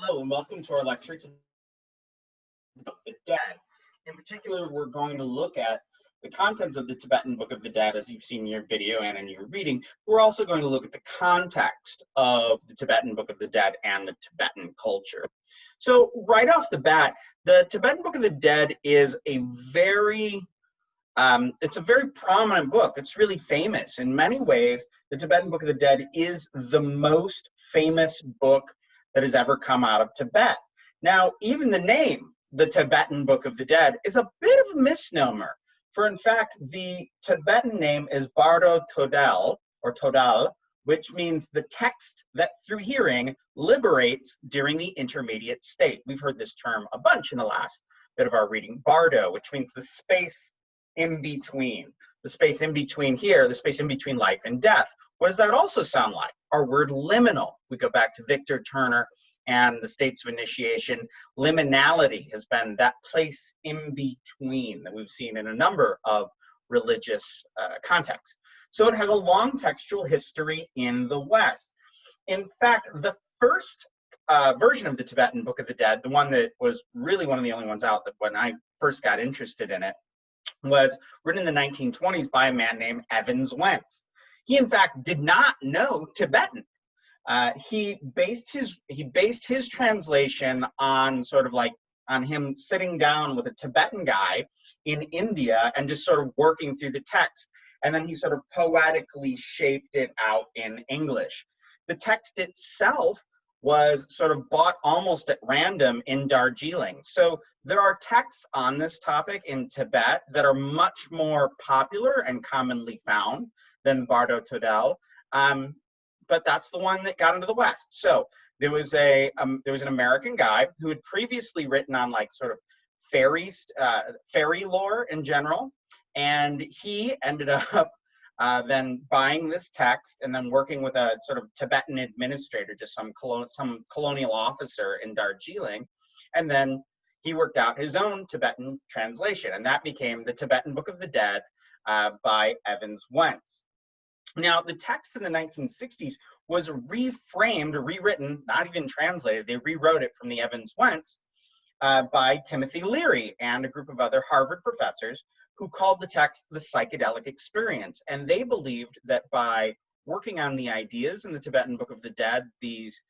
Hello and welcome to our lecture of the Dead. In particular, we're going to look at the contents of the Tibetan Book of the Dead, as you've seen in your video and in your reading. We're also going to look at the context of the Tibetan Book of the Dead and the Tibetan culture. So right off the bat, the Tibetan Book of the Dead is a very prominent book. It's really famous. In many ways, the Tibetan Book of the Dead is the most famous book that has ever come out of Tibet. Now, even the name, the Tibetan Book of the Dead, is a bit of a misnomer. For in fact, the Tibetan name is Bardo Todal, or Todal, which means the text that through hearing liberates during the intermediate state. We've heard this term a bunch in the last bit of our reading. Bardo, which means the space in between. The space in between here, the space in between life and death. What does that also sound like? Our word liminal. We go back to Victor Turner and the states of initiation. Liminality has been that place in between that we've seen in a number of religious contexts. So it has a long textual history in the West. In fact, the first version of the Tibetan Book of the Dead, the one that was really one of the only ones out that when I first got interested in it, was written in the 1920s by a man named Evans Wentz. He, in fact, did not know Tibetan. He based his translation on on him sitting down with a Tibetan guy in India and just sort of working through the text. And then he sort of poetically shaped it out in English. The text itself was sort of bought almost at random in Darjeeling. So there are texts on this topic in Tibet that are much more popular and commonly found than Bardo Todal, but that's the one that got into the West. So there was an American guy who had previously written on sort of fairy lore in general, and he ended up then buying this text and then working with a sort of Tibetan administrator, just some colonial officer in Darjeeling. And then he worked out his own Tibetan translation, and that became the Tibetan Book of the Dead by Evans Wentz. Now, the text in the 1960s was reframed or rewritten, not even translated. They rewrote it from the Evans Wentz by Timothy Leary and a group of other Harvard professors who called the text the psychedelic experience. And they believed that by working on the ideas in the Tibetan Book of the Dead, these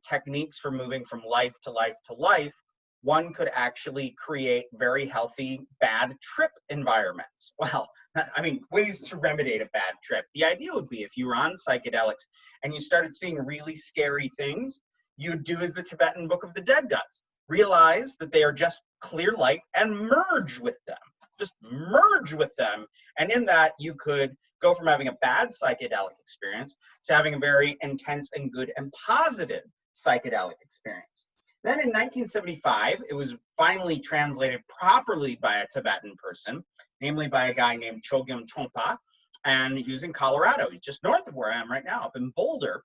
techniques for moving from life to life to life, one could actually create very healthy bad trip environments. Well, I mean, ways to remedy a bad trip. The idea would be if you were on psychedelics and you started seeing really scary things, you'd do as the Tibetan Book of the Dead does. Realize that they are just clear light and merge with them. Just merge with them. And in that, you could go from having a bad psychedelic experience to having a very intense and good and positive psychedelic experience. Then in 1975, it was finally translated properly by a Tibetan person, namely by a guy named Tsongkhapa, and he was in Colorado. He's just north of where I am right now, up in Boulder.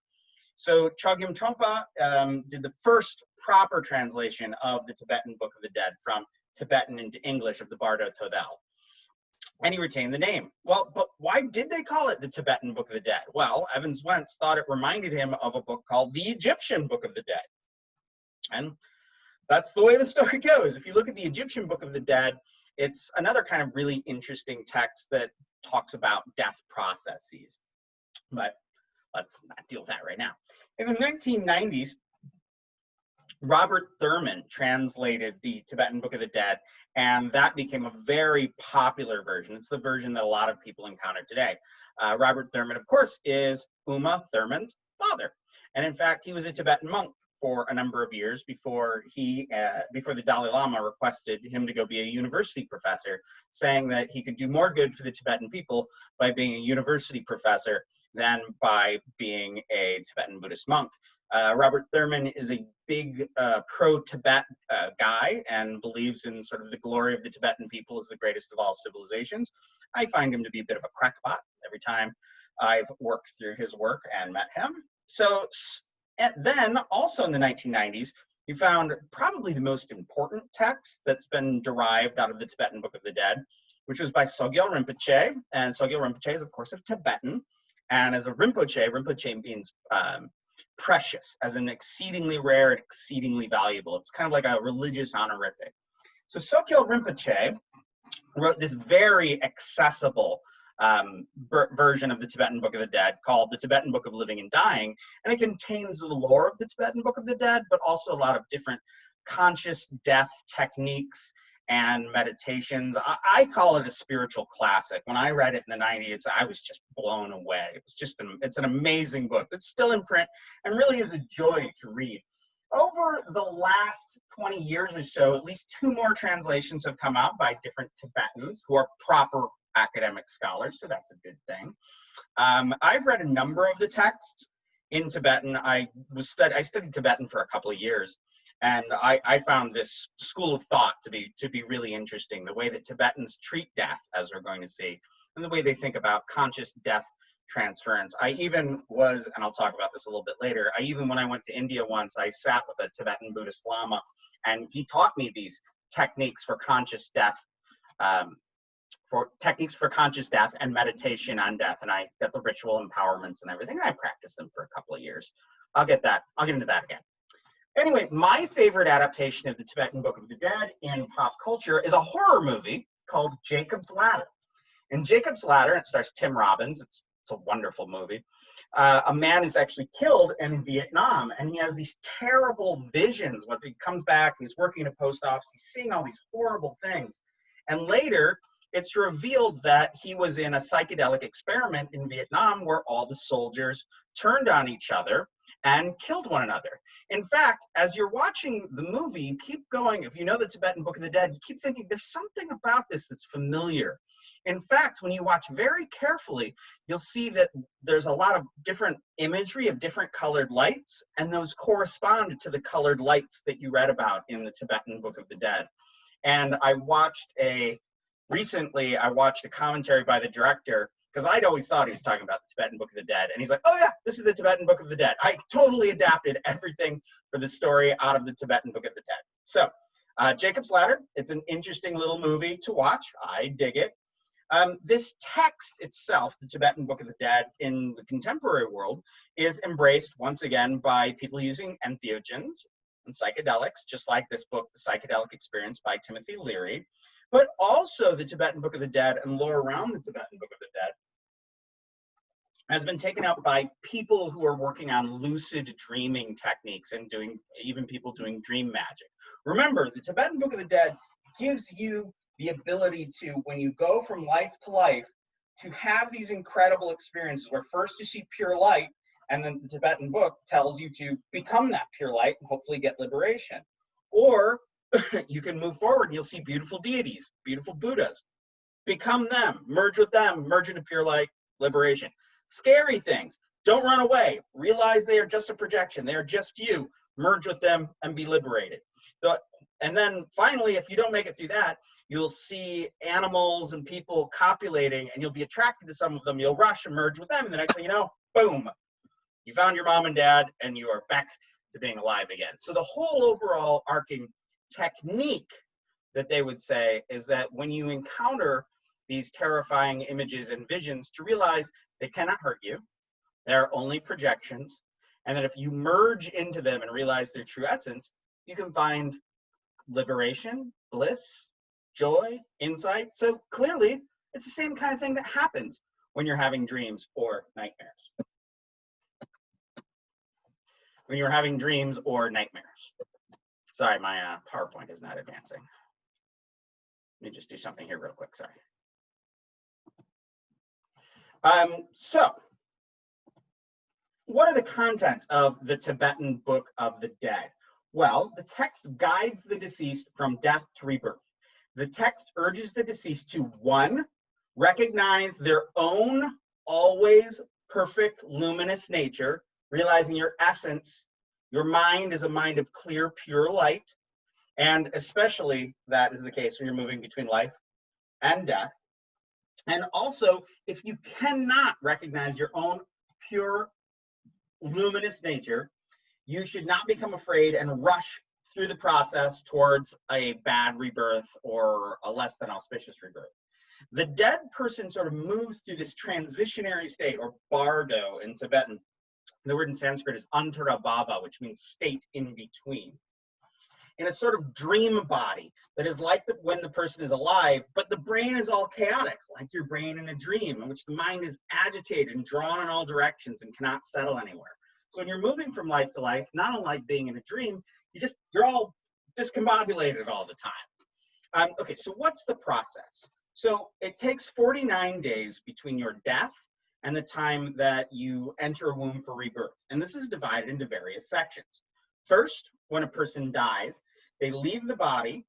So Tsongkhapa did the first proper translation of the Tibetan Book of the Dead from Tibetan into English of the Bardo Todal. And he retained the name. Well, but why did they call it the Tibetan Book of the Dead? Well, Evans Wentz thought it reminded him of a book called the Egyptian Book of the Dead. And that's the way the story goes. If you look at the Egyptian Book of the Dead, it's another kind of really interesting text that talks about death processes. But let's not deal with that right now. In the 1990s, Robert Thurman translated the Tibetan Book of the Dead, and that became a very popular version. It's the version that a lot of people encounter today. Robert Thurman, of course, is Uma Thurman's father. And in fact, he was a Tibetan monk for a number of years before the Dalai Lama requested him to go be a university professor, saying that he could do more good for the Tibetan people by being a university professor than by being a Tibetan Buddhist monk. Robert Thurman is a big pro-Tibet guy and believes in sort of the glory of the Tibetan people as the greatest of all civilizations. I find him to be a bit of a crackpot every time I've worked through his work and met him. So and then also in the 1990s, you found probably the most important text that's been derived out of the Tibetan Book of the Dead, which was by Sogyal Rinpoche. And Sogyal Rinpoche is, of course, of Tibetan. And as a Rinpoche, Rinpoche means precious, as an exceedingly rare and exceedingly valuable. It's kind of like a religious honorific. So Sogyal Rinpoche wrote this very accessible version of the Tibetan Book of the Dead called the Tibetan Book of Living and Dying, and it contains the lore of the Tibetan Book of the Dead, but also a lot of different conscious death techniques and meditations. I call it a spiritual classic. When I read it in the 90s, I was just blown away. It's an amazing book that's still in print and really is a joy to read. Over the last 20 years or so, at least 2 more translations have come out by different Tibetans who are proper academic scholars, so that's a good thing. I've read a number of the texts in Tibetan. I studied Tibetan for a couple of years, and I found this school of thought to be really interesting. The way that Tibetans treat death, as we're going to see, and the way they think about conscious death transference. I even was, and I'll talk about this a little bit later, when I went to India once, I sat with a Tibetan Buddhist Lama, and he taught me these techniques for conscious death, and meditation on death, and I got the ritual empowerments and everything, and I practiced them for a couple of years. I'll get into that again. Anyway, my favorite adaptation of the Tibetan Book of the Dead in pop culture is a horror movie called Jacob's Ladder. In Jacob's Ladder, it stars Tim Robbins. It's a wonderful movie. A man is actually killed in Vietnam, and he has these terrible visions. When he comes back, he's working in a post office, he's seeing all these horrible things. And later, it's revealed that he was in a psychedelic experiment in Vietnam where all the soldiers turned on each other and killed one another. In fact, as you're watching the movie, you keep going, if you know the Tibetan Book of the Dead, you keep thinking there's something about this that's familiar. In fact, when you watch very carefully, you'll see that there's a lot of different imagery of different colored lights, and those correspond to the colored lights that you read about in the Tibetan Book of the Dead. And recently I watched a commentary by the director, because I'd always thought he was talking about the Tibetan Book of the Dead. And he's like, oh yeah, this is the Tibetan Book of the Dead. I totally adapted everything for the story out of the Tibetan Book of the Dead. So Jacob's Ladder, it's an interesting little movie to watch. I dig it. This text itself, the Tibetan Book of the Dead in the contemporary world, is embraced once again by people using entheogens and psychedelics, just like this book, The Psychedelic Experience by Timothy Leary. But also the Tibetan Book of the Dead and lore around the Tibetan Book of the Dead has been taken up by people who are working on lucid dreaming techniques and even people doing dream magic. Remember, the Tibetan Book of the Dead gives you the ability to, when you go from life to life, to have these incredible experiences where first you see pure light, and then the Tibetan book tells you to become that pure light and hopefully get liberation. Or you can move forward and you'll see beautiful deities, beautiful Buddhas. Become them, merge with them, merge into pure light, liberation. Scary things, don't run away. Realize they are just a projection. They are just you. Merge with them and be liberated. And then finally, if you don't make it through that, you'll see animals and people copulating, and you'll be attracted to some of them. You'll rush and merge with them, and the next thing you know, boom, you found your mom and dad, and you are back to being alive again. So the whole overall arcing technique that they would say is that when you encounter these terrifying images and visions, to realize they cannot hurt you, they're only projections, and that if you merge into them and realize their true essence, you can find liberation, bliss, joy, insight. So clearly, it's the same kind of thing that happens when you're having dreams or nightmares. When you're having dreams or nightmares. Sorry, my PowerPoint is not advancing. Let me just do something here real quick, sorry. So, what are the contents of the Tibetan Book of the Dead? Well, the text guides the deceased from death to rebirth. The text urges the deceased to, 1, recognize their own always perfect luminous nature, realizing your essence, your mind is a mind of clear, pure light, and especially that is the case when you're moving between life and death. And also, if you cannot recognize your own pure, luminous nature, you should not become afraid and rush through the process towards a bad rebirth or a less than auspicious rebirth. The dead person sort of moves through this transitionary state, or Bardo in Tibetan, The word in Sanskrit is antarabhava, which means state in between. In a sort of dream body that is like when the person is alive, but the brain is all chaotic, like your brain in a dream, in which the mind is agitated and drawn in all directions and cannot settle anywhere. So when you're moving from life to life, not unlike being in a dream, you're all discombobulated all the time. Okay, so what's the process? So it takes 49 days between your death and the time that you enter a womb for rebirth. And this is divided into various sections. First, when a person dies, they leave the body,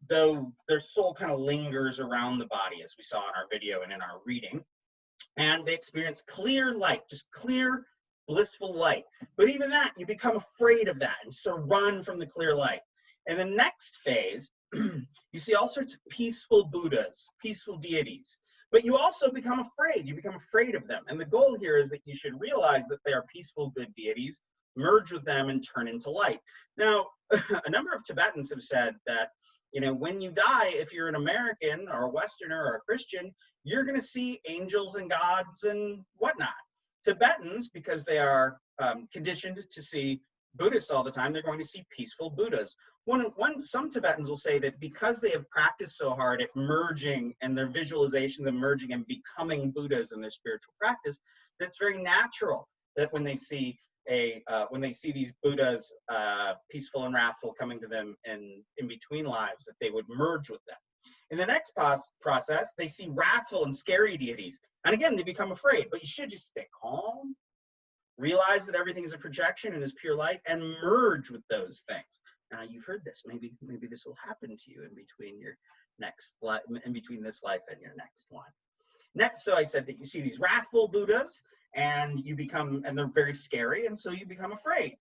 though their soul kind of lingers around the body, as we saw in our video and in our reading. And they experience clear light, just clear, blissful light. But even that, you become afraid of that and sort of run from the clear light. In the next phase, you see all sorts of peaceful Buddhas, peaceful deities. But you also become afraid. You become afraid of them. And the goal here is that you should realize that they are peaceful, good deities, merge with them and turn into light. Now, a number of Tibetans have said that, you know, when you die, if you're an American or a Westerner or a Christian, you're going to see angels and gods and whatnot. Tibetans, because they are conditioned to see Buddhists all the time, they're going to see peaceful Buddhas. Some Tibetans will say that because they have practiced so hard at merging and their visualizations and merging and becoming Buddhas in their spiritual practice, that's very natural that when they see these Buddhas, peaceful and wrathful, coming to them in between lives, that they would merge with them. In the next process, they see wrathful and scary deities. And again, they become afraid, but you should just stay calm, realize that everything is a projection and is pure light, and merge with those things. Now, you've heard this. Maybe this will happen to you in between your next life, in between this life and your next one. Next, so I said that you see these wrathful Buddhas, and they're very scary, and so you become afraid.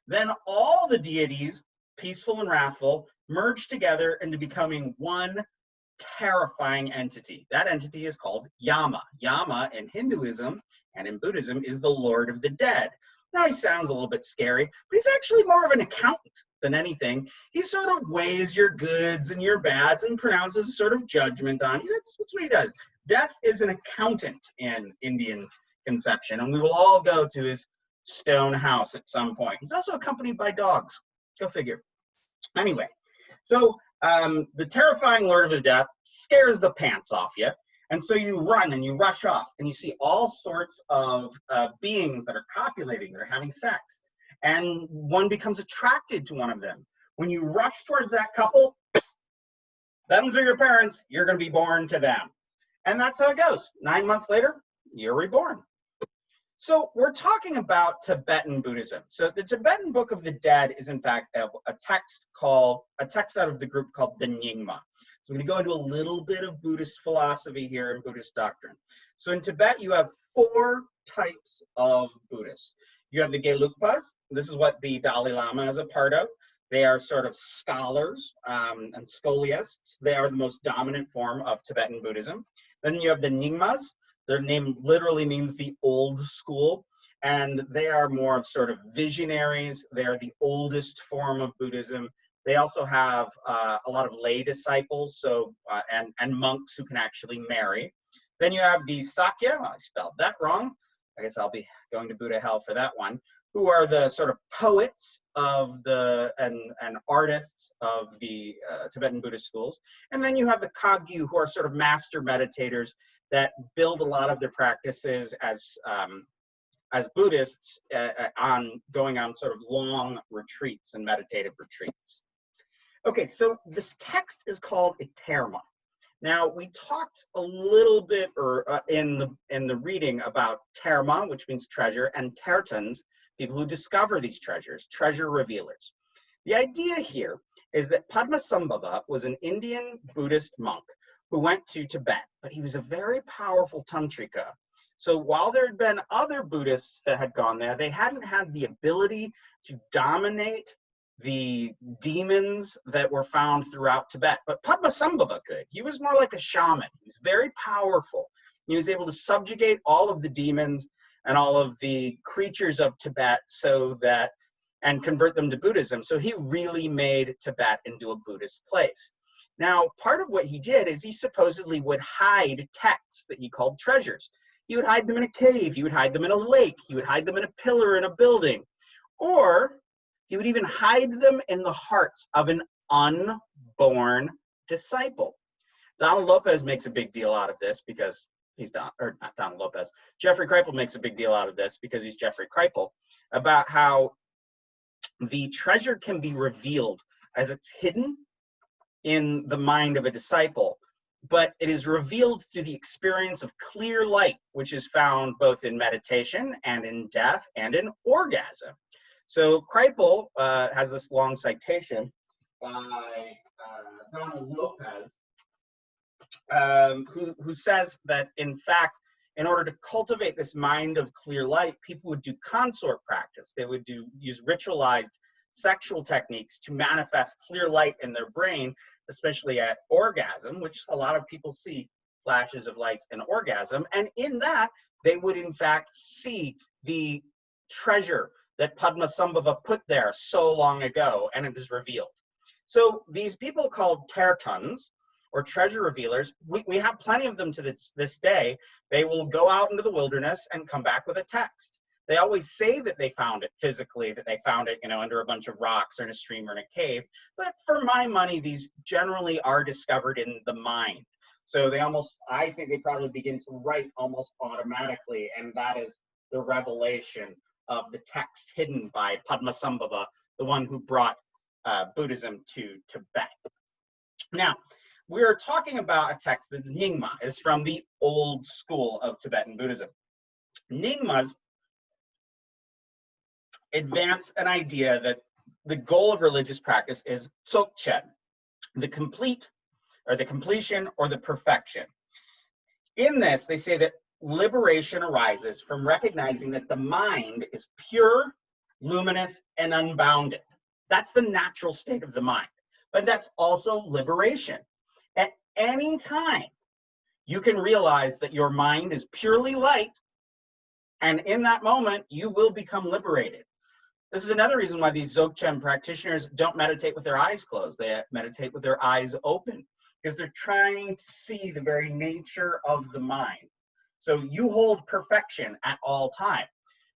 Then all the deities, peaceful and wrathful, merge together into becoming one terrifying entity. That entity is called Yama. Yama in Hinduism and in Buddhism is the Lord of the Dead. Now, he sounds a little bit scary, but he's actually more of an accountant than anything. He sort of weighs your goods and your bads and pronounces a sort of judgment on you. That's what he does. Death is an accountant in Indian conception, and we will all go to his stone house at some point. He's also accompanied by dogs. Go figure. Anyway, so the terrifying Lord of the Death scares the pants off you, and so you run and you rush off, and you see all sorts of beings that are copulating, that are having sex, and one becomes attracted to one of them. When you rush towards that couple, them's are your parents, you're going to be born to them. And that's how it goes. 9 months later, you're reborn. So we're talking about Tibetan Buddhism. So the Tibetan Book of the Dead is in fact a text out of the group called the Nigmas. So I'm going to go into a little bit of Buddhist philosophy here and Buddhist doctrine. So in Tibet, you have 4 types of Buddhists. You have the Gelugpas. This is what the Dalai Lama is a part of. They are sort of scholars and scholiasts. They are the most dominant form of Tibetan Buddhism. Then you have the Nigmas. Their name literally means the old school, and they are more of sort of visionaries. They are the oldest form of Buddhism. They also have a lot of lay disciples, so and monks who can actually marry. Then you have the Sakya. I spelled that wrong. I guess I'll be going to Buddha hell for that one. Who are the sort of poets of and artists of the Tibetan Buddhist schools. And then you have the Kagyu, who are sort of master meditators that build a lot of their practices as Buddhists going on sort of long retreats and meditative retreats. Okay, so this text is called a terma. Now, we talked a little bit in the reading about terma, which means treasure, and tertans, people who discover these treasures, treasure revealers. The idea here is that Padmasambhava was an Indian Buddhist monk who went to Tibet, but he was a very powerful tantrika. So while there had been other Buddhists that had gone there, they hadn't had the ability to dominate the demons that were found throughout Tibet. But Padmasambhava could. He was more like a shaman. He was very powerful. He was able to subjugate all of the demons and all of the creatures of Tibet and convert them to Buddhism. So he really made Tibet into a Buddhist place. Now, part of what he did is he supposedly would hide texts that he called treasures. He would hide them in a cave. He would hide them in a lake. He would hide them in a pillar in a building. Or he would even hide them in the hearts of an unborn disciple. Donald Lopez makes a big deal out of this because he's not Donald Lopez. Jeffrey Kripal makes a big deal out of this because he's Jeffrey Kripal, about how the treasure can be revealed as it's hidden in the mind of a disciple, but it is revealed through the experience of clear light, which is found both in meditation and in death and in orgasm. So Kripal has this long citation by Donald Lopez, who says that, in fact, in order to cultivate this mind of clear light, people would do consort practice. They would use ritualized sexual techniques to manifest clear light in their brain, especially at orgasm, which a lot of people see flashes of lights in orgasm. And in that, they would, in fact, see the treasure that Padmasambhava put there so long ago, and it is revealed. So these people called Tibetans, or treasure revealers, we have plenty of them to this day. They will go out into the wilderness and come back with a text. They always say that they found it physically, that they found it, under a bunch of rocks or in a stream or in a cave. But for my money, these generally are discovered in the mind. So I think they probably begin to write almost automatically, and that is the revelation of the text hidden by Padmasambhava, the one who brought Buddhism to Tibet. Now, we're talking about a text that's Nyingma. It's from the old school of Tibetan Buddhism. Nyingmas advance an idea that the goal of religious practice is Dzogchen, the completion or the perfection. In this, they say that liberation arises from recognizing that the mind is pure, luminous, and unbounded. That's the natural state of the mind. But that's also liberation. At any time, you can realize that your mind is purely light, and in that moment, you will become liberated. This is another reason why these Dzogchen practitioners don't meditate with their eyes closed. They meditate with their eyes open, because they're trying to see the very nature of the mind. So you hold perfection at all time.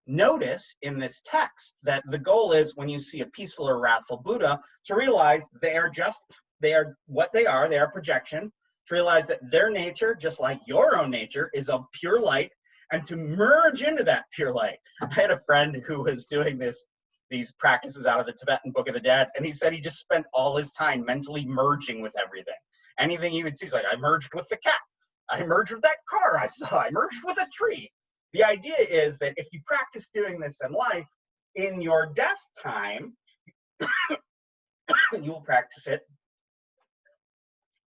Notice in this text that the goal is, when you see a peaceful or wrathful Buddha, to realize they are what they are projection, to realize that their nature, just like your own nature, is of pure light, and to merge into that pure light. I had a friend who was doing these practices out of the Tibetan Book of the Dead, and he said he just spent all his time mentally merging with everything. Anything he would see, he's like, I merged with the cat, I merged with that car I saw, I merged with a tree. The idea is that if you practice doing this in life, in your death time, you will practice it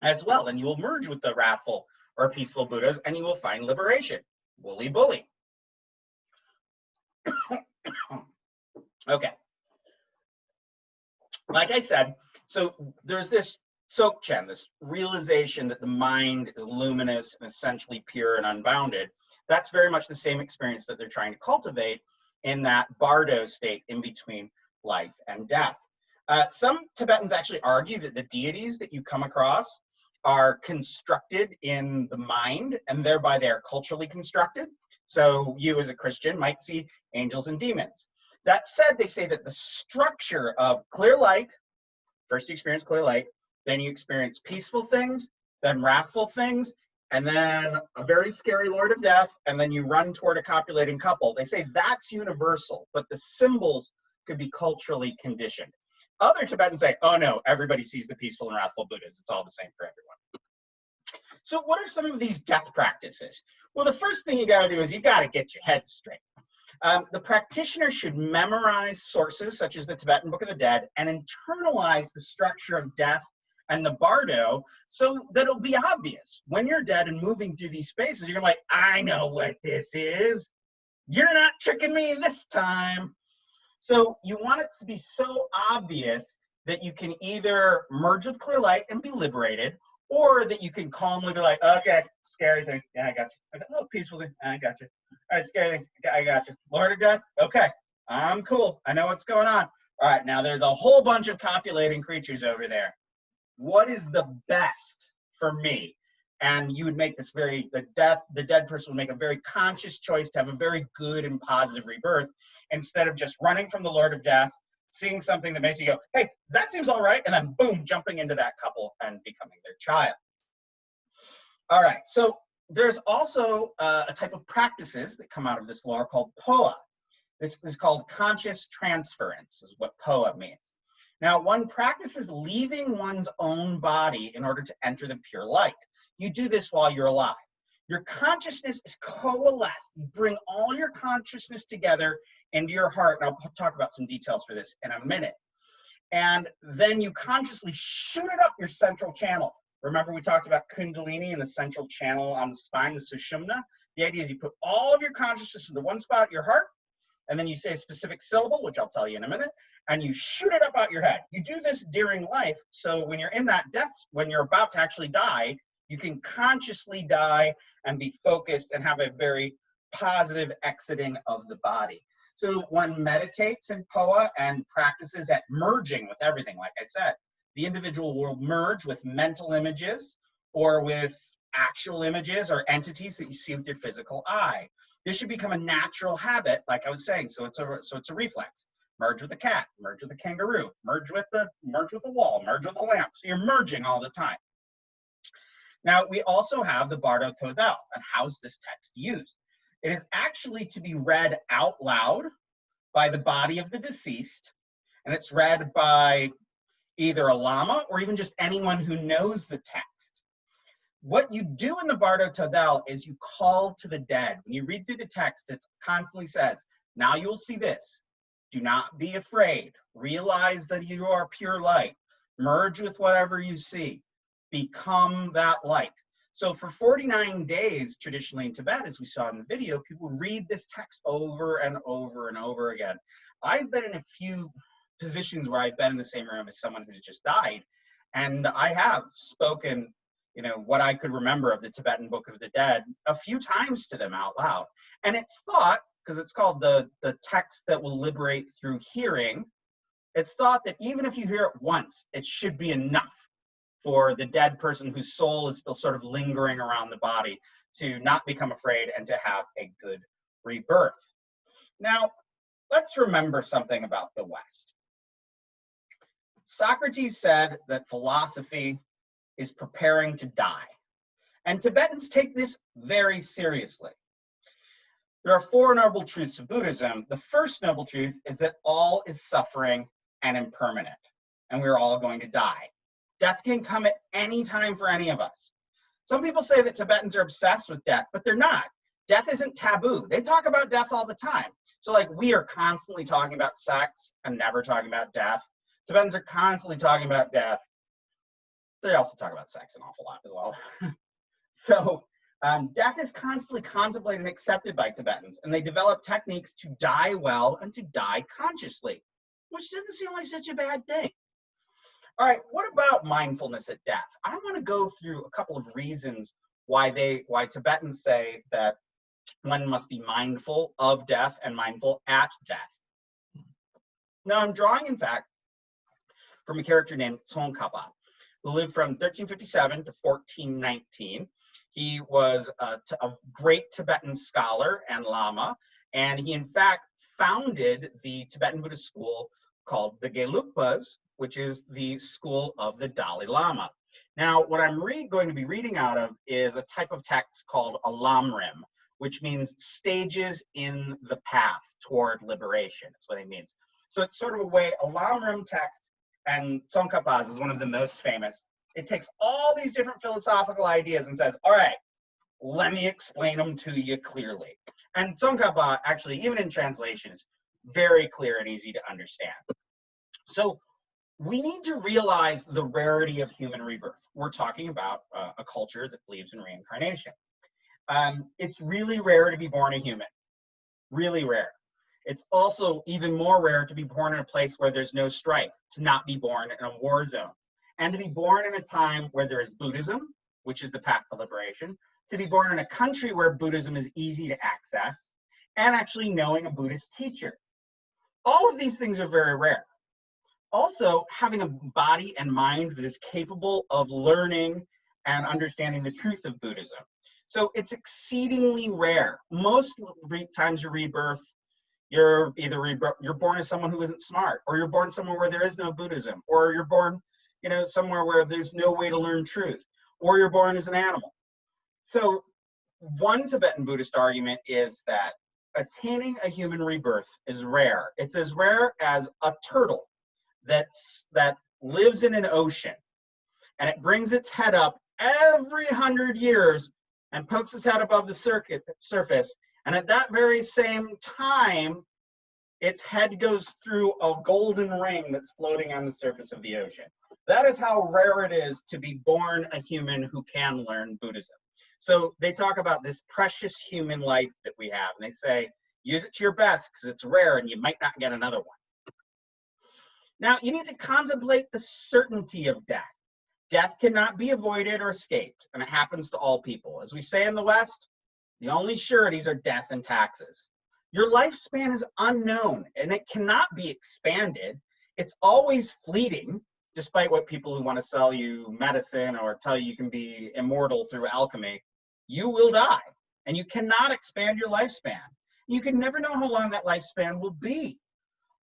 as well, and you will merge with the wrathful or peaceful Buddhas, and you will find liberation. Wooly bully. Okay. Like I said, so there's this Dzogchen, this realization that the mind is luminous and essentially pure and unbounded. That's very much the same experience that they're trying to cultivate in that Bardo state in between life and death. Some Tibetans actually argue that the deities that you come across are constructed in the mind, and thereby they are culturally constructed. So you as a Christian might see angels and demons. That said, they say that the structure of clear light, first you experience clear light, then you experience peaceful things, then wrathful things, and then a very scary Lord of Death, and then you run toward a copulating couple. They say that's universal, but the symbols could be culturally conditioned. Other Tibetans say, oh no, everybody sees the peaceful and wrathful Buddhas. It's all the same for everyone. So what are some of these death practices? Well, the first thing you got to do is you got to get your head straight. The practitioner should memorize sources such as the Tibetan Book of the Dead and internalize the structure of death and the Bardo so that it'll be obvious. When you're dead and moving through these spaces, you're like, I know what this is. You're not tricking me this time. So you want it to be so obvious that you can either merge with clear light and be liberated, or that you can calmly be like, okay, scary thing, yeah, I got you. Oh, peaceful thing, I got you. All right, scary thing, I got you. Lord of Death, okay, I'm cool, I know what's going on. All right, now there's a whole bunch of copulating creatures over there. What is the best for me? And you would make this the dead person would make a very conscious choice to have a very good and positive rebirth, instead of just running from the Lord of Death, seeing something that makes you go, hey, that seems all right, and then boom, jumping into that couple and becoming their child. All right, so there's also a type of practices that come out of this lore called phowa. This is called conscious transference, is what phowa means. Now, one practices leaving one's own body in order to enter the pure light. You do this while you're alive. Your consciousness is coalesced. You bring all your consciousness together into your heart, and I'll talk about some details for this in a minute. And then you consciously shoot it up your central channel. Remember, we talked about Kundalini and the central channel on the spine, the Sushumna? The idea is you put all of your consciousness into one spot, your heart, and then you say a specific syllable, which I'll tell you in a minute, and you shoot it up out your head. You do this during life, so when you're in that death, when you're about to actually die, you can consciously die and be focused and have a very positive exiting of the body. So one meditates in phowa and practices at merging with everything, like I said. The individual will merge with mental images or with actual images or entities that you see with your physical eye. This should become a natural habit, like I was saying, so it's a reflex. Merge with the cat, merge with the kangaroo, merge with the wall, merge with the lamp. So you're merging all the time. Now, we also have the Bardo Todel. And how's this text used? It is actually to be read out loud by the body of the deceased, and it's read by either a lama or even just anyone who knows the text. What you do in the Bardo Todel is you call to the dead. When you read through the text, it constantly says, now you will see this. Do not be afraid. Realize that you are pure light. Merge with whatever you see. Become that light. So for 49 days, traditionally in Tibet, as we saw in the video, people read this text over and over and over again. I've been in a few positions where I've been in the same room as someone who's just died, and I have spoken, what I could remember of the Tibetan Book of the Dead a few times to them out loud. And it's thought, because it's called the text that will liberate through hearing, it's thought that even if you hear it once, it should be enough for the dead person whose soul is still sort of lingering around the body to not become afraid and to have a good rebirth. Now, let's remember something about the West. Socrates said that philosophy is preparing to die, and Tibetans take this very seriously. There are 4 noble truths of Buddhism. The first noble truth is that all is suffering and impermanent, and we're all going to die. Death can come at any time for any of us. Some people say that Tibetans are obsessed with death, but they're not. Death isn't taboo. They talk about death all the time. So like we are constantly talking about sex and never talking about death. Tibetans are constantly talking about death. They also talk about sex an awful lot as well. So death is constantly contemplated and accepted by Tibetans, and they develop techniques to die well and to die consciously, which doesn't seem like such a bad thing. All right, what about mindfulness at death? I want to go through a couple of reasons why Tibetans say that one must be mindful of death and mindful at death. Now, I'm drawing, in fact, from a character named Tsongkhapa, who lived from 1357 to 1419. He was a great Tibetan scholar and lama, and he, in fact, founded the Tibetan Buddhist school called the Gelugpas, which is the school of the Dalai Lama. Now, what I'm going to be reading out of is a type of text called a lamrim, which means stages in the path toward liberation. That's what it means. So it's sort of a way, a lamrim text, and Tsongkhapa's is one of the most famous. It takes all these different philosophical ideas and says, all right, let me explain them to you clearly. And Tsongkhapa, actually, even in translation, is very clear and easy to understand. So we need to realize the rarity of human rebirth. We're talking about a culture that believes in reincarnation. It's really rare to be born a human, really rare. It's also even more rare to be born in a place where there's no strife, to not be born in a war zone, and to be born in a time where there is Buddhism, which is the path to liberation, to be born in a country where Buddhism is easy to access, and actually knowing a Buddhist teacher. All of these things are very rare. Also, having a body and mind that is capable of learning and understanding the truth of Buddhism. So it's exceedingly rare. Most times you rebirth, you're either you're born as someone who isn't smart, or you're born somewhere where there is no Buddhism, or you're born, you know, somewhere where there's no way to learn truth, or you're born as an animal. So one Tibetan Buddhist argument is that attaining a human rebirth is rare. It's as rare as a turtle that lives in an ocean, and it brings its head up every 100 years and pokes its head above the surface, and at that very same time, its head goes through a golden ring that's floating on the surface of the ocean. That is how rare it is to be born a human who can learn Buddhism. So they talk about this precious human life that we have, and they say, use it to your best because it's rare and you might not get another one. Now, you need to contemplate the certainty of death. Death cannot be avoided or escaped, and it happens to all people. As we say in the West, the only sureties are death and taxes. Your lifespan is unknown, and it cannot be expanded. It's always fleeting, despite what people who want to sell you medicine or tell you can be immortal through alchemy. You will die, and you cannot expand your lifespan. You can never know how long that lifespan will be.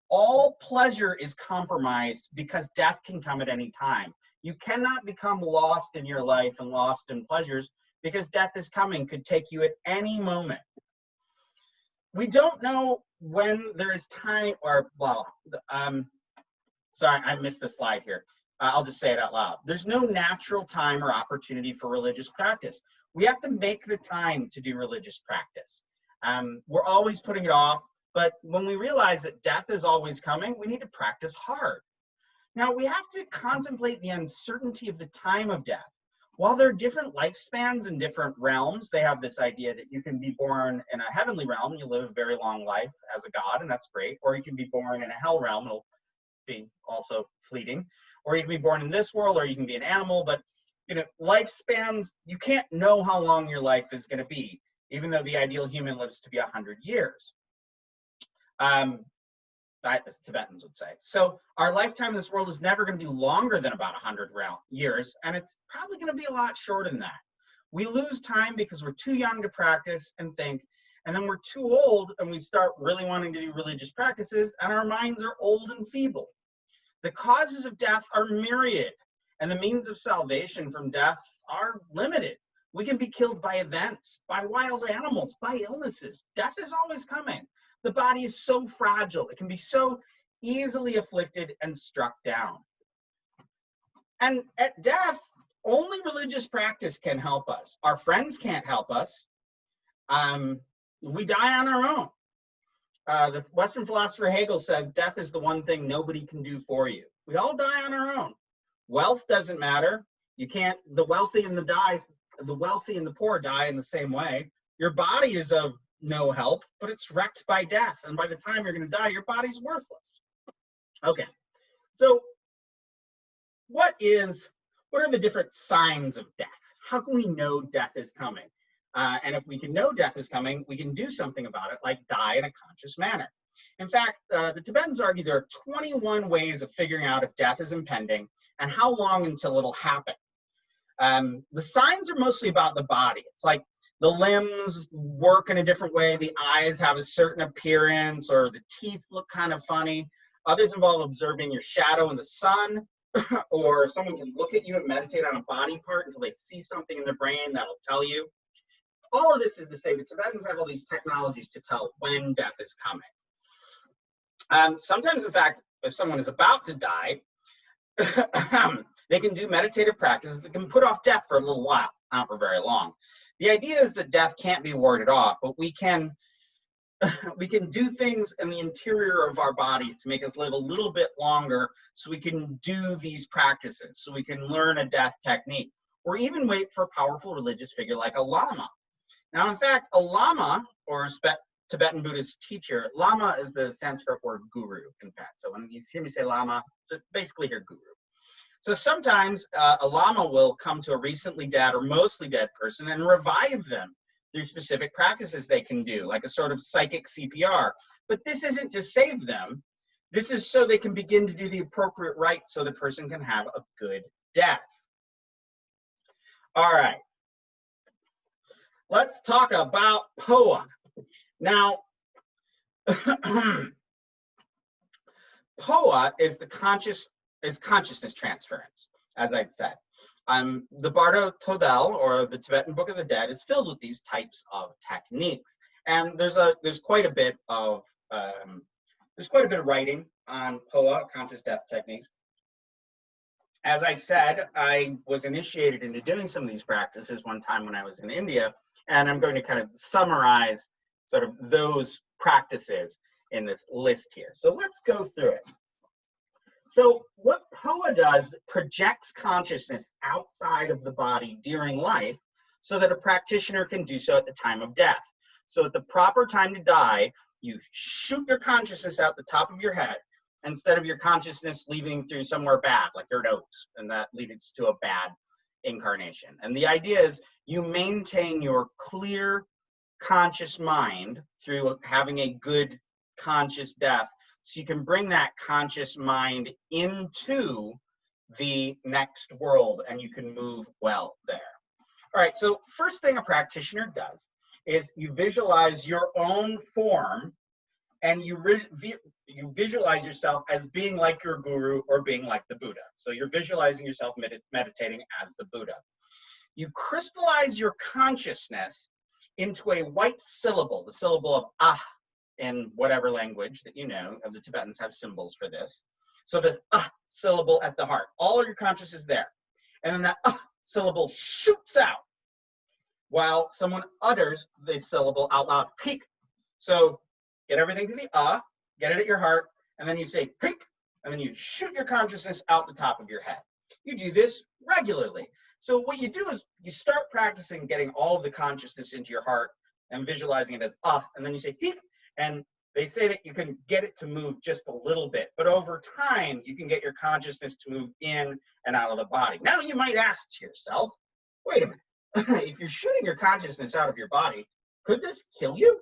All pleasure is compromised because death can come at any time. You cannot become lost in your life and lost in pleasures because death is coming, could take you at any moment. We don't know when there is time, or, well, sorry, I missed a slide here. I'll just say it out loud. There's no natural time or opportunity for religious practice. We have to make the time to do religious practice. We're always putting it off, but when we realize that death is always coming, we need to practice hard. Now, we have to contemplate the uncertainty of the time of death. While there are different lifespans in different realms, they have this idea that you can be born in a heavenly realm, you live a very long life as a god, and that's great, or you can be born in a hell realm, it'll be also fleeting, or you can be born in this world, or you can be an animal, but you know, lifespans, you can't know how long your life is going to be, even though the ideal human lives to be 100 years. As Tibetans would say. So our lifetime in this world is never going to be longer than about 100 years, and it's probably going to be a lot shorter than that. We lose time because we're too young to practice and think, and then we're too old and we start really wanting to do religious practices, and our minds are old and feeble. The causes of death are myriad, and the means of salvation from death are limited. We can be killed by events, by wild animals, by illnesses. Death is always coming. The body is so fragile. It can be so easily afflicted and struck down. And at death, only religious practice can help us. Our friends can't help us. We die on our own. The Western philosopher Hegel says death is the one thing nobody can do for you. We all die on our own. Wealth doesn't matter. You can't, the wealthy and the poor die in the same way. Your body is of no help, but it's wrecked by death. And by the time you're going to die, your body's worthless. Okay, so what are the different signs of death? How can we know death is coming? And if we can know death is coming, we can do something about it, like die in a conscious manner. In fact, the Tibetans argue there are 21 ways of figuring out if death is impending and how long until it'll happen. The signs are mostly about the body. It's like the limbs work in a different way. The eyes have a certain appearance, or the teeth look kind of funny. Others involve observing your shadow in the sun, or someone can look at you and meditate on a body part until they see something in their brain that'll tell you. All of this is to say the Tibetans have all these technologies to tell when death is coming. Sometimes, in fact, if someone is about to die, they can do meditative practices that can put off death for a little while, not for very long. The idea is that death can't be warded off, but we can do things in the interior of our bodies to make us live a little bit longer, so we can do these practices, so we can learn a death technique, or even wait for a powerful religious figure like a lama. Now, in fact, a lama, or a Tibetan Buddhist teacher, lama is the Sanskrit word guru, in fact. So when you hear me say lama, just basically hear guru. So sometimes a lama will come to a recently dead or mostly dead person and revive them through specific practices they can do, like a sort of psychic CPR. But this isn't to save them. This is so they can begin to do the appropriate rites so the person can have a good death. All right. Let's talk about phowa. Now, phowa is consciousness transference, as I said. The Bardo Todel, or the Tibetan Book of the Dead, is filled with these types of techniques, and there's quite a bit of writing on phowa, conscious death techniques. As I said, I was initiated into doing some of these practices one time when I was in India, and I'm going to kind of summarize sort of those practices in this list here. So let's go through it. So what phowa does, projects consciousness outside of the body during life so that a practitioner can do so at the time of death. So at the proper time to die, you shoot your consciousness out the top of your head instead of your consciousness leaving through somewhere bad, like your nose, and that leads to a bad incarnation. And the idea is you maintain your clear, conscious mind through having a good conscious death, so you can bring that conscious mind into the next world and you can move well there. All right, so first thing a practitioner does is you visualize your own form, and you visualize yourself as being like your guru or being like the Buddha. So you're visualizing yourself meditating as the Buddha. You crystallize your consciousness into a white syllable, the syllable of ah, in whatever language that you know. The Tibetans have symbols for this. So the syllable at the heart, all of your consciousness is there. And then that syllable shoots out while someone utters the syllable out loud, peak. So get everything to the get it at your heart, and then you say peak, and then you shoot your consciousness out the top of your head. You do this regularly. So what you do is you start practicing getting all of the consciousness into your heart and visualizing it as and then you say peak. And they say that you can get it to move just a little bit, but over time, you can get your consciousness to move in and out of the body. Now you might ask to yourself, wait a minute, if you're shooting your consciousness out of your body, could this kill you?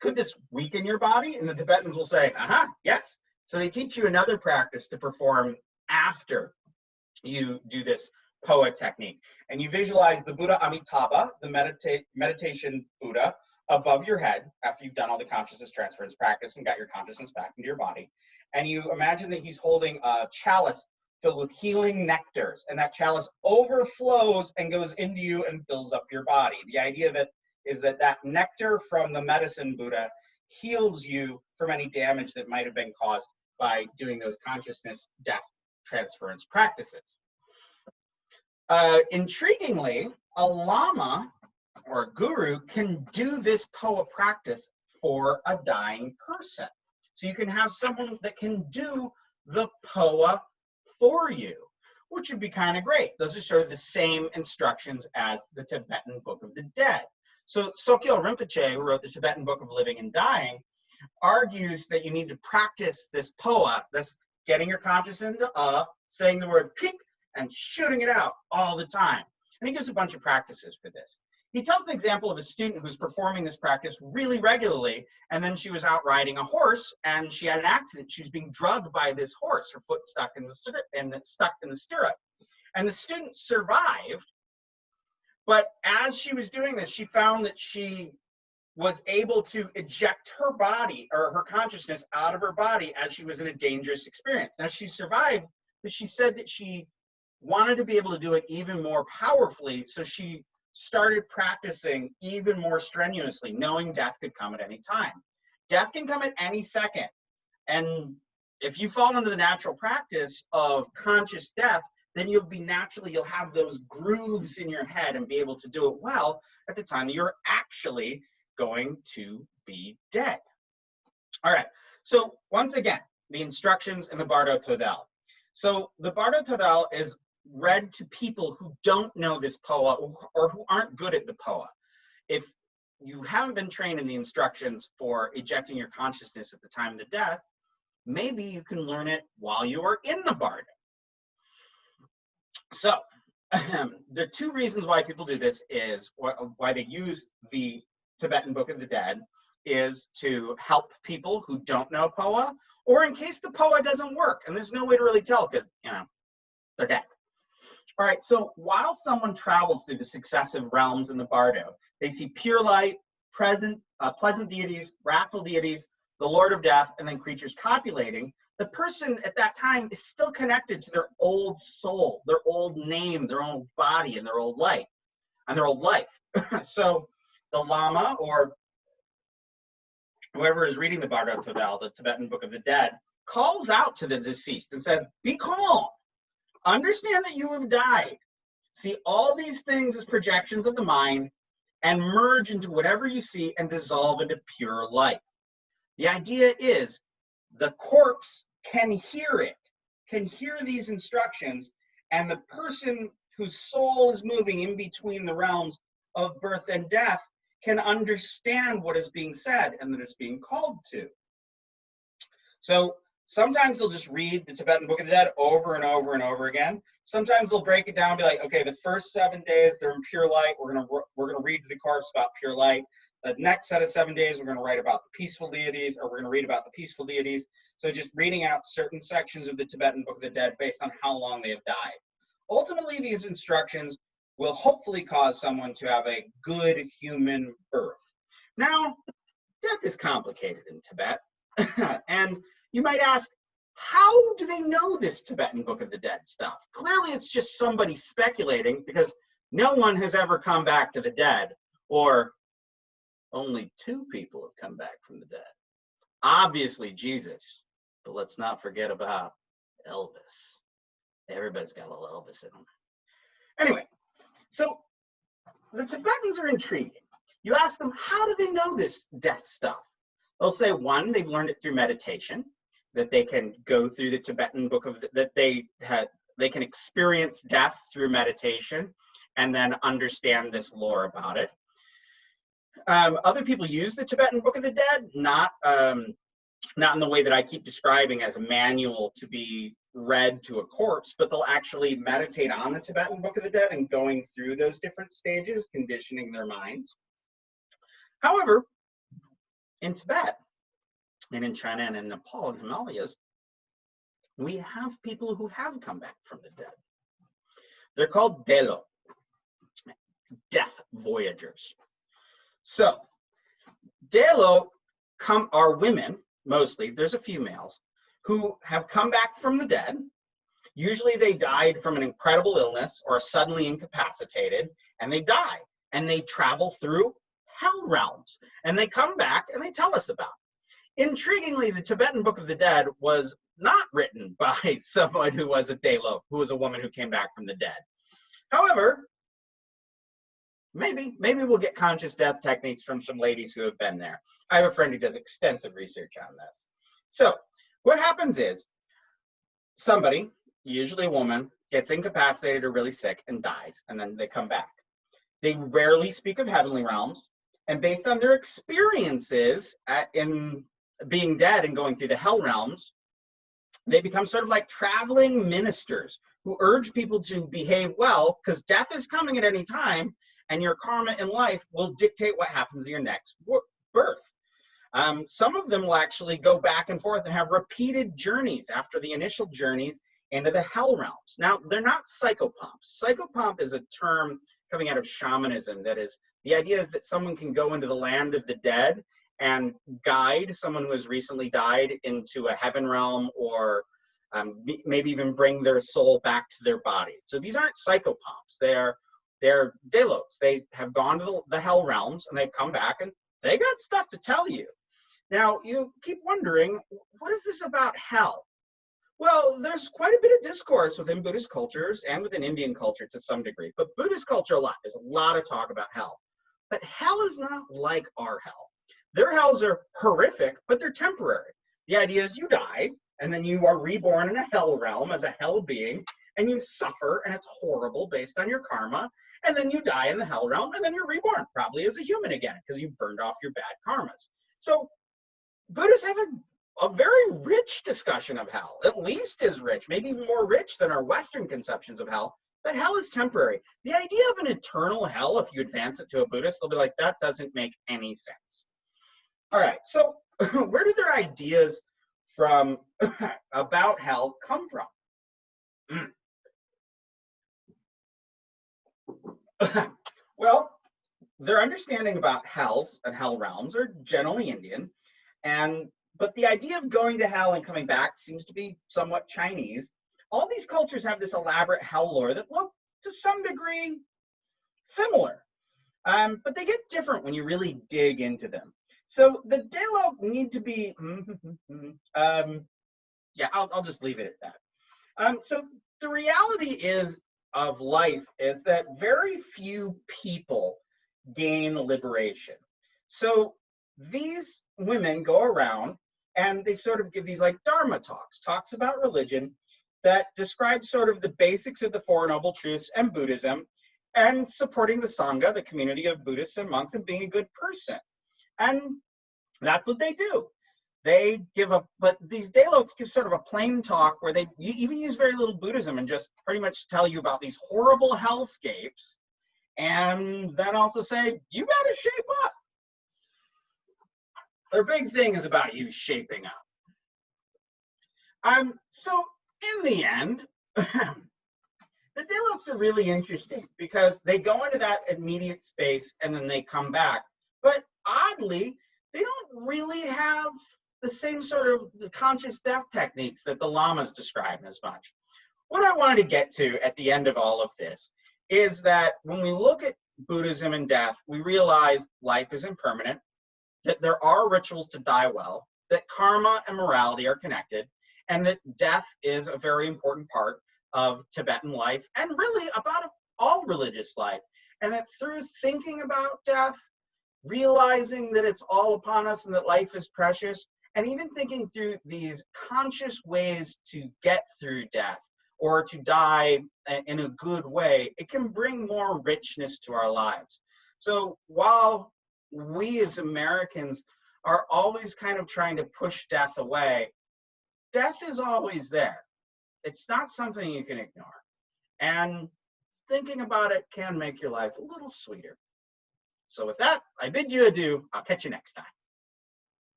Could this weaken your body? And the Tibetans will say, yes. So they teach you another practice to perform after you do this phowa technique. And you visualize the Buddha Amitabha, the meditation Buddha, above your head after you've done all the consciousness transference practice and got your consciousness back into your body. And you imagine that he's holding a chalice filled with healing nectars, and that chalice overflows and goes into you and fills up your body. The idea is that nectar from the medicine Buddha heals you from any damage that might have been caused by doing those consciousness death transference practices. Intriguingly, a lama or a guru can do this phowa practice for a dying person. So you can have someone that can do the phowa for you, which would be kind of great. Those are sort of the same instructions as the Tibetan Book of the Dead. So Sogyal Rinpoche, who wrote the Tibetan Book of Living and Dying, argues that you need to practice this phowa, this getting your consciousness into saying the word peak, and shooting it out all the time. And he gives a bunch of practices for this. He tells an example of a student who's performing this practice really regularly, and then she was out riding a horse, and she had an accident. She was being drugged by this horse, her foot stuck in the stirrup. And the student survived, but as she was doing this, she found that she was able to eject her body, or her consciousness, out of her body as she was in a dangerous experience. Now, she survived, but she said that she wanted to be able to do it even more powerfully, so she started practicing even more strenuously, knowing death could come at any time. Death can come at any second. And if you fall into the natural practice of conscious death, then you'll have those grooves in your head and be able to do it well at the time that you're actually going to be dead. All right, so once again, the instructions in the Bardo Todel. So the Bardo Todel is read to people who don't know this phowa or who aren't good at the phowa. If you haven't been trained in the instructions for ejecting your consciousness at the time of the death, maybe you can learn it while you are in the Bardo. So there are two reasons why people do this, is why they use the Tibetan Book of the Dead, is to help people who don't know phowa, or in case the phowa doesn't work and there's no way to really tell because, they're dead. All right, so while someone travels through the successive realms in the Bardo, they see pure light, pleasant deities, wrathful deities, the Lord of Death, and then creatures copulating. The person at that time is still connected to their old soul, their old name, their old body, and their old life, So the Lama, or whoever is reading the Bardo Todal, the Tibetan Book of the Dead, calls out to the deceased and says, be calm. Understand that you have died. See all these things as projections of the mind and merge into whatever you see and dissolve into pure light. The idea is the corpse can hear it, can hear these instructions, and the person whose soul is moving in between the realms of birth and death can understand what is being said and that it's being called to. So sometimes they'll just read the Tibetan Book of the Dead over and over and over again. Sometimes they'll break it down and be like, okay, the first 7 days, they're in pure light. We're gonna read to the corpse about pure light. The next set of 7 days, we're gonna write about the peaceful deities, or we're gonna read about the peaceful deities. So just reading out certain sections of the Tibetan Book of the Dead based on how long they have died. Ultimately, these instructions will hopefully cause someone to have a good human birth. Now, death is complicated in Tibet. And you might ask, how do they know this Tibetan Book of the Dead stuff? Clearly, it's just somebody speculating because no one has ever come back to the dead, or only 2 people have come back from the dead. Obviously, Jesus, but let's not forget about Elvis. Everybody's got a little Elvis in them. Anyway, so the Tibetans are intriguing. You ask them, how do they know this death stuff? They'll say, one, they've learned it through meditation, that they can go through the Tibetan book of, that they can experience death through meditation and then understand this lore about it. Other people use the Tibetan Book of the Dead, not in the way that I keep describing as a manual to be read to a corpse, but they'll actually meditate on the Tibetan Book of the Dead and going through those different stages, conditioning their minds. However, in Tibet and in China and in Nepal and Himalayas, we have people who have come back from the dead. They're called Delo, death voyagers. So Delo are women, mostly, there's a few males, who have come back from the dead. Usually they died from an incredible illness or are suddenly incapacitated, and they die. And they travel through hell realms. And they come back and they tell us about it. Intriguingly, the Tibetan Book of the Dead was not written by someone who was a Delo, who was a woman who came back from the dead. However, maybe we'll get conscious death techniques from some ladies who have been there. I have a friend who does extensive research on this. So what happens is somebody, usually a woman, gets incapacitated or really sick and dies, and then they come back. They rarely speak of heavenly realms, and based on their experiences in being dead and going through the hell realms, they become sort of like traveling ministers who urge people to behave well, because death is coming at any time, and your karma in life will dictate what happens in your next birth. Some of them will actually go back and forth and have repeated journeys after the initial journeys into the hell realms. Now, they're not psychopomps. Psychopomp is a term coming out of shamanism. That is, the idea is that someone can go into the land of the dead and guide someone who has recently died into a heaven realm, or maybe even bring their soul back to their body. So these aren't psychopomps. They're delos. They have gone to the hell realms and they've come back and they got stuff to tell you. Now, you keep wondering, what is this about hell? Well, there's quite a bit of discourse within Buddhist cultures and within Indian culture to some degree, but Buddhist culture a lot. There's a lot of talk about hell. But hell is not like our hell. Their hells are horrific, but they're temporary. The idea is you die, and then you are reborn in a hell realm as a hell being, and you suffer, and it's horrible based on your karma, and then you die in the hell realm, and then you're reborn, probably as a human again, because you've burned off your bad karmas. So Buddhists have a very rich discussion of hell, at least as rich, maybe even more rich than our Western conceptions of hell, but hell is temporary. The idea of an eternal hell, if you advance it to a Buddhist, they'll be like, that doesn't make any sense. All right, so where do their ideas from about hell come from? Well, their understanding about hells and hell realms are generally Indian, and but the idea of going to hell and coming back seems to be somewhat Chinese. All these cultures have this elaborate hell lore that look to some degree similar, but they get different when you really dig into them. So the Delo need to be, yeah, I'll just leave it at that. So the reality is of life is that very few people gain liberation. So these women go around and they sort of give these like Dharma talks about religion that describe sort of the basics of the Four Noble Truths and Buddhism, and supporting the Sangha, the community of Buddhists and monks, and being a good person. And that's what they do. They give a, but these Daylotes give sort of a plain talk where they even use very little Buddhism and just pretty much tell you about these horrible hellscapes, and then also say, you gotta shape up. Their big thing is about you shaping up. So in the end, the Daylotes are really interesting because they go into that immediate space and then they come back. But oddly, they don't really have the same sort of conscious death techniques that the lamas describe as much. What I wanted to get to at the end of all of this is that when we look at Buddhism and death, we realize life is impermanent, that there are rituals to die well, that karma and morality are connected, and that death is a very important part of Tibetan life and really about all religious life. And that through thinking about death, realizing that it's all upon us and that life is precious, and even thinking through these conscious ways to get through death or to die in a good way, it can bring more richness to our lives. So while we as Americans are always kind of trying to push death away, death is always there. It's not something you can ignore. And thinking about it can make your life a little sweeter. So with that, I bid you adieu. I'll catch you next time.